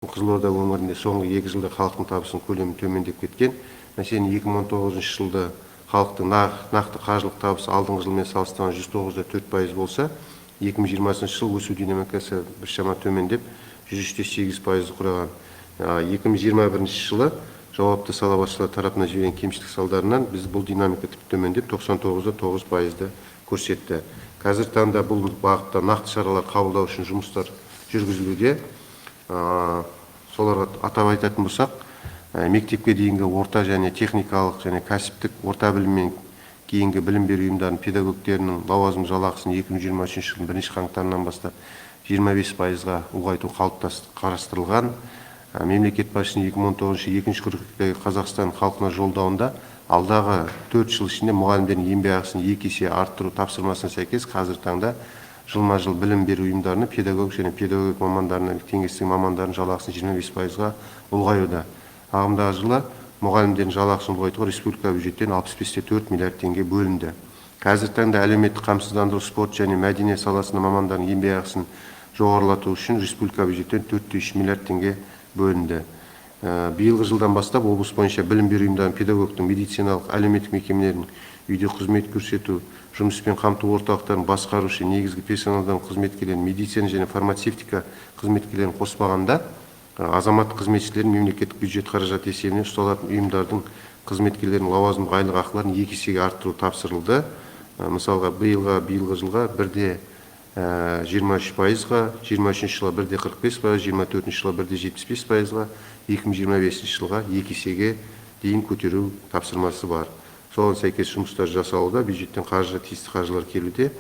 Қызылорда өңірінде соңғы 2 жылда халықтың табысының көлемі төмендеп кеткен. Мәселен, 2019 жылда халықтың нақты қаржылық табысы алдыңғы жылмен салыстырғанда 109,4% болса, 2020 жыл өсу динамикасы біршама төмендеп 103,8% құраған. 2021 жылы жауапты сала басшылары тарапынан жіберген кемшілік салдарынан біз бұл динамика тіпті төмендеп 99,9%-ды көрсетті. Қазір таңда бұл бағытта нақты шаралар қабылдау үшін жұмыстар жүргізілуде. Соларға атап айтатын болсақ, мектепке дейінгі орта және техникалық және кәсіптік орта біліммен кейінгі білім беру ұйымдарының педагогтерінің лауазым жалақысын 2023 жылдың 1 қаңтарынан бастап 25%-ға ұлғайту қарастырылған. Мемлекет басшысының 2019 2 қыркүйектегі Қазақстан халқына жолдауында алдағы 4 жыл ішінде мұғалімдердің еңбекақысын 2 есе арттыру тапсырмасына сәйкес қазір таңда жылма-жыл білім беру ұйымдарының педагог және педагог мамандарының кеңестің мамандарының жалақысын 25%-ға ұлғаюда. Ағымдағы жылы мұғалімдердің жалақысын ұлғайтуға республика бюджеттен 65,4 миллиард теңге бөлінді. Қазір таңда әлеуметтік қамсыздандыру, спорт және мәдениет саласының мамандарының еңбекақысын жоғарылату үшін республика бюджеттен 4,3 миллиард теңге бөлінді. Биылғы жылдан бастап облыс бойынша білім беру ұйымдарының педагогтың медициналық әлеуметтік мекемелерінің үйде қызмет көрсету, жұмыспен қамту орталықтарын басқарушы негізгі персоналдан қызметкерлерін, медицина және фармацевтика қызметкерлерін қоспағанда азаматтық қызметшілердің мемлекеттік бюджет қаражаты есебінен ұсталатын ұйымдардың қызметкерлерінің лауазымдық айлық ақыларын 2 есеге арттыру тапсырылды. Мысалға, биылғы жылға 1,23%-ға, 23 жылға 1,45%, 24 жылға 1,75%-ға, 2025 жылға 2 есеге дейін көтеру тапсырмасы бар. Соған сәйкес жұмыстар жасалуда, бюджеттен тиісті қаржылар келуде.